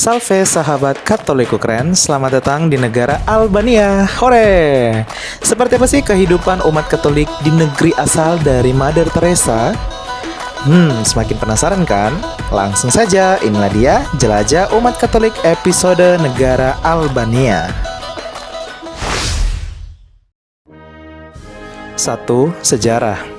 Salve sahabat Katoliku keren, selamat datang di negara Albania. Hore! Seperti apa sih kehidupan umat Katolik di negeri asal dari Mother Teresa? Semakin penasaran kan? Langsung saja, inilah dia Jelajah Umat Katolik episode negara Albania. 1. Sejarah.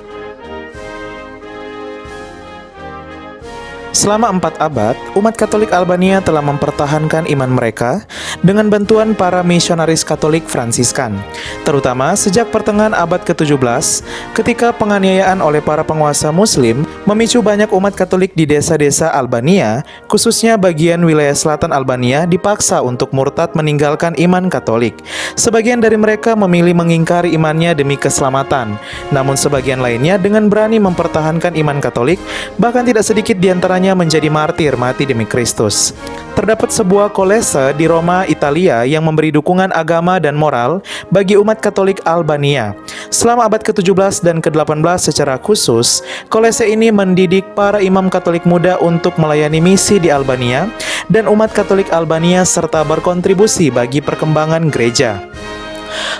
Selama 4 abad, umat Katolik Albania telah mempertahankan iman mereka dengan bantuan para misionaris Katolik Fransiskan, terutama sejak pertengahan abad ke-17 ketika penganiayaan oleh para penguasa Muslim memicu banyak umat Katolik di desa-desa Albania, khususnya bagian wilayah selatan Albania, dipaksa untuk murtad meninggalkan iman Katolik. Sebagian dari mereka memilih mengingkari imannya demi keselamatan, namun sebagian lainnya dengan berani mempertahankan iman Katolik, bahkan tidak sedikit di antaranya menjadi martir mati demi Kristus. Terdapat sebuah kolese di Roma, Italia yang memberi dukungan agama dan moral bagi umat Katolik Albania. Selama abad ke-17 dan ke-18 secara khusus, kolese ini mendidik para imam Katolik muda untuk melayani misi di Albania dan umat Katolik Albania serta berkontribusi bagi perkembangan gereja.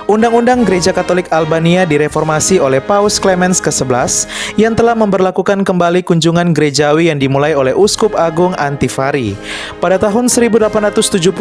Undang-undang Gereja Katolik Albania direformasi oleh Paus Clemens ke-11 yang telah memberlakukan kembali kunjungan gerejawi yang dimulai oleh Uskup Agung Antivari. Pada tahun 1872,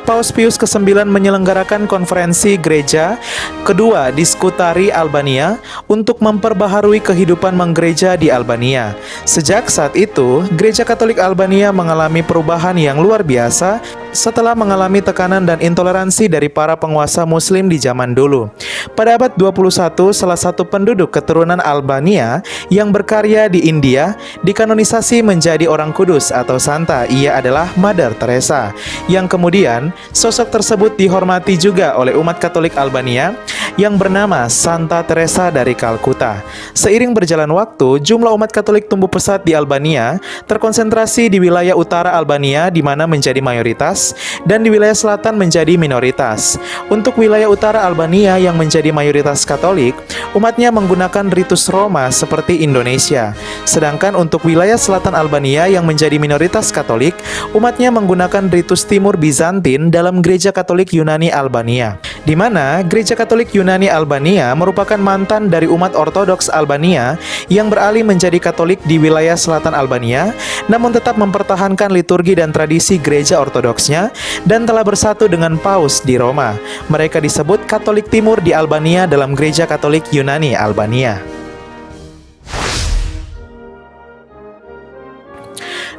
Paus Pius ke-9 menyelenggarakan konferensi gereja kedua di Skutari, Albania untuk memperbaharui kehidupan menggereja di Albania. Sejak saat itu, Gereja Katolik Albania mengalami perubahan yang luar biasa setelah mengalami tekanan dan intoleransi dari para penguasa Muslim di zaman dulu. Pada abad 21, salah satu penduduk keturunan Albania yang berkarya di India dikanonisasi menjadi orang kudus atau santa. Ia adalah Mother Teresa, yang kemudian sosok tersebut dihormati juga oleh umat Katolik Albania yang bernama Santa Teresa dari Kalkuta. Seiring berjalan waktu, jumlah umat Katolik tumbuh pesat di Albania, terkonsentrasi di wilayah utara Albania di mana menjadi mayoritas dan di wilayah selatan menjadi minoritas. Untuk wilayah utara Albania yang menjadi mayoritas Katolik, umatnya menggunakan ritus Roma seperti Indonesia. Sedangkan untuk wilayah selatan Albania yang menjadi minoritas Katolik, umatnya menggunakan ritus Timur Bizantin dalam Gereja Katolik Yunani Albania, di mana Gereja Katolik Yunani Albania merupakan mantan dari umat Ortodoks Albania yang beralih menjadi Katolik di wilayah selatan Albania, namun tetap mempertahankan liturgi dan tradisi gereja Ortodoksnya dan telah bersatu dengan Paus di Roma. Mereka disebut Katolik Timur di Albania dalam Gereja Katolik Yunani Albania.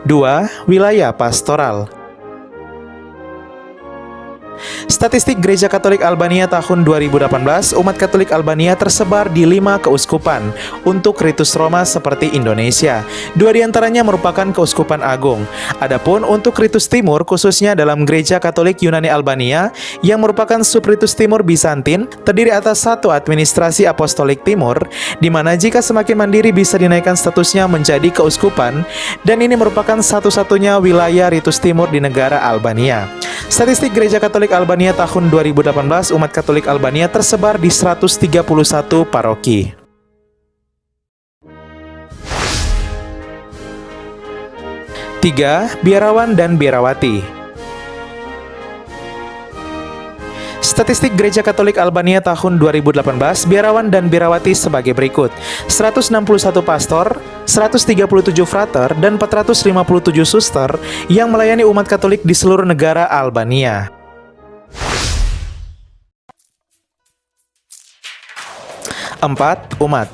2. Wilayah pastoral. Statistik Gereja Katolik Albania tahun 2018, umat Katolik Albania tersebar di 5 keuskupan untuk ritus Roma seperti Indonesia. 2 diantaranya merupakan keuskupan agung. Adapun untuk ritus Timur, khususnya dalam Gereja Katolik Yunani Albania yang merupakan subritus Timur Bizantin, terdiri atas 1 administrasi apostolik Timur, di mana jika semakin mandiri bisa dinaikkan statusnya menjadi keuskupan, dan ini merupakan satu-satunya wilayah ritus Timur di negara Albania. Statistik Gereja Katolik Albania tahun 2018, umat Katolik Albania tersebar di 131 paroki. 3. Biarawan dan biarawati. Statistik Gereja Katolik Albania tahun 2018, biarawan dan biarawati sebagai berikut: 161 pastor, 137 frater, dan 457 suster yang melayani umat Katolik di seluruh negara Albania. 4. Umat.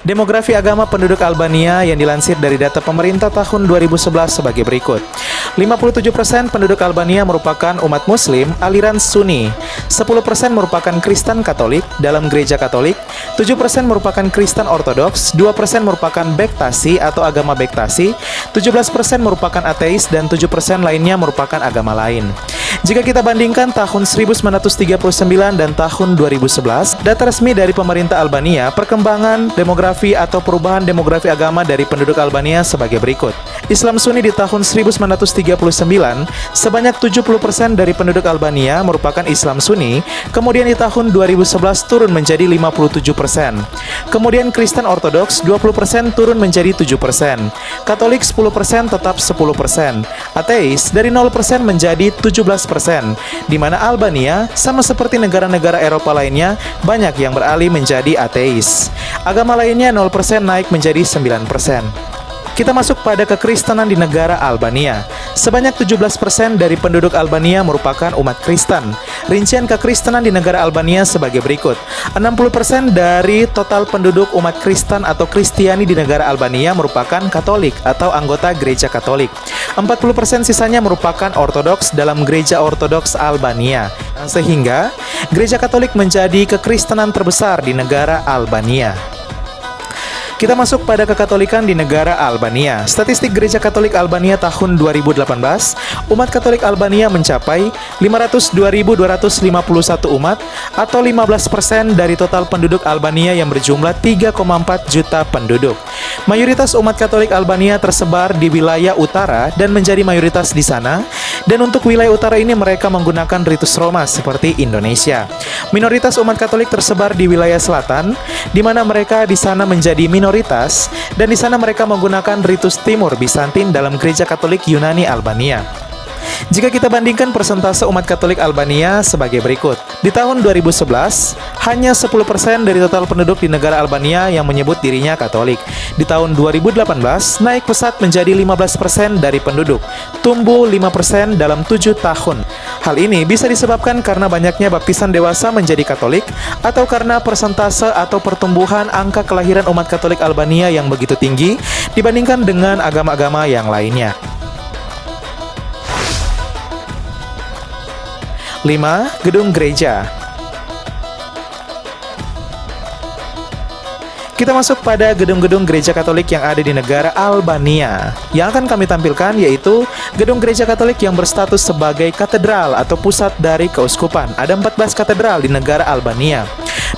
Demografi agama penduduk Albania yang dilansir dari data pemerintah tahun 2011 sebagai berikut. 57% penduduk Albania merupakan umat Muslim aliran Sunni, 10% merupakan Kristen Katolik dalam Gereja Katolik, 7% merupakan Kristen Ortodoks, 2% merupakan Bektasi atau agama Bektasi, 17% merupakan ateis, dan 7% lainnya merupakan agama lain. Jika kita bandingkan tahun 1939 dan tahun 2011, data resmi dari pemerintah Albania, perkembangan demografi atau perubahan demografi agama dari penduduk Albania sebagai berikut. Islam Sunni di tahun 1939, sebanyak 70% dari penduduk Albania merupakan Islam Sunni, kemudian di tahun 2011 turun menjadi 57%. Kemudian Kristen Ortodoks 20% turun menjadi 7%. Katolik 10% tetap 10%. Ateis dari 0% menjadi 17%, di mana Albania sama seperti negara-negara Eropa lainnya banyak yang beralih menjadi ateis. Agama lainnya 0% naik menjadi 9%. Kita masuk pada kekristenan di negara Albania. Sebanyak 17% dari penduduk Albania merupakan umat Kristen. Rincian kekristenan di negara Albania sebagai berikut. 60% dari total penduduk umat Kristen atau Kristiani di negara Albania merupakan Katolik atau anggota gereja Katolik. 40% sisanya merupakan Ortodoks dalam gereja Ortodoks Albania. Sehingga gereja Katolik menjadi kekristenan terbesar di negara Albania. Kita masuk pada kekatolikan di negara Albania. Statistik Gereja Katolik Albania tahun 2018, umat Katolik Albania mencapai 502.251 umat atau 15% dari total penduduk Albania yang berjumlah 3,4 juta penduduk. Mayoritas umat Katolik Albania tersebar di wilayah utara dan menjadi mayoritas di sana. Dan untuk wilayah utara ini mereka menggunakan ritus Roma seperti Indonesia. Minoritas umat Katolik tersebar di wilayah selatan, di mana mereka di sana menjadi minoritas, dan di sana mereka menggunakan ritus Timur Bizantin dalam gereja Katolik Yunani Albania. Jika kita bandingkan persentase umat Katolik Albania sebagai berikut. Di tahun 2011, hanya 10% dari total penduduk di negara Albania yang menyebut dirinya Katolik. Di tahun 2018, naik pesat menjadi 15% dari penduduk, tumbuh 5% dalam 7 tahun. Hal ini bisa disebabkan karena banyaknya baptisan dewasa menjadi Katolik, atau karena persentase atau pertumbuhan angka kelahiran umat Katolik Albania yang begitu tinggi dibandingkan dengan agama-agama yang lainnya. 5. Gedung gereja. Kita masuk pada gedung-gedung gereja Katolik yang ada di negara Albania. Yang akan kami tampilkan yaitu gedung gereja Katolik yang berstatus sebagai katedral atau pusat dari keuskupan. Ada 14 katedral di negara Albania.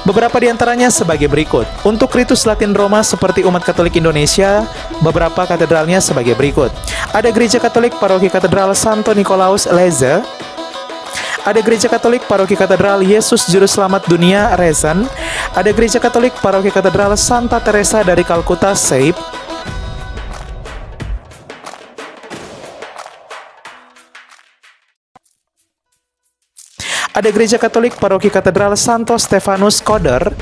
Beberapa di antaranya sebagai berikut. Untuk ritus Latin Roma seperti umat Katolik Indonesia, beberapa katedralnya sebagai berikut. Ada gereja Katolik Paroki Katedral Santo Nikolaus Leze. Ada gereja Katolik Paroki Katedral Yesus Juru Selamat Dunia Rezen. Ada gereja Katolik Paroki Katedral Santa Teresa dari Kalkuta Seip. Ada gereja Katolik Paroki Katedral Santo Stefanus Koder.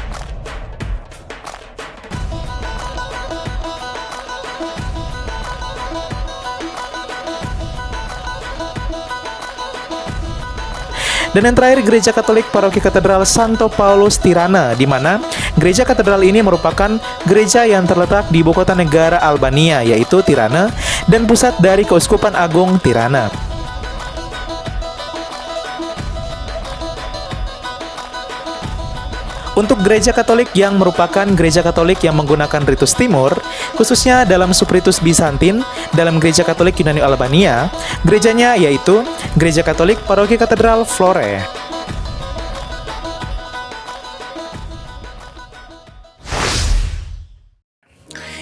Dan yang terakhir gereja Katolik Paroki Katedral Santo Paulus Tirana, di mana gereja katedral ini merupakan gereja yang terletak di ibu kota negara Albania, yaitu Tirana, dan pusat dari Keuskupan Agung Tirana. Untuk gereja Katolik yang merupakan gereja Katolik yang menggunakan ritus Timur, khususnya dalam subritus Bizantin, dalam gereja Katolik Yunani Albania, gerejanya yaitu Gereja Katolik Paroki Katedral Flore.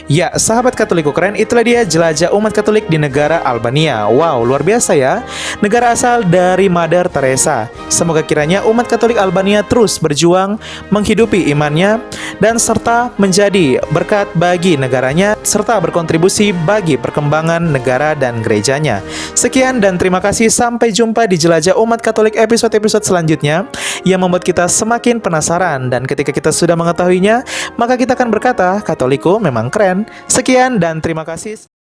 Ya, sahabat Katoliko keren, itulah dia jelajah umat Katolik di negara Albania. Wow, luar biasa ya. Negara asal dari Mother Teresa. Semoga kiranya umat Katolik Albania terus berjuang menghidupi imannya dan serta menjadi berkat bagi negaranya serta berkontribusi bagi perkembangan negara dan gerejanya. Sekian dan terima kasih, sampai jumpa di jelajah umat Katolik episode-episode selanjutnya yang membuat kita semakin penasaran, dan ketika kita sudah mengetahuinya, maka kita akan berkata, Katoliko memang keren. Sekian dan terima kasih.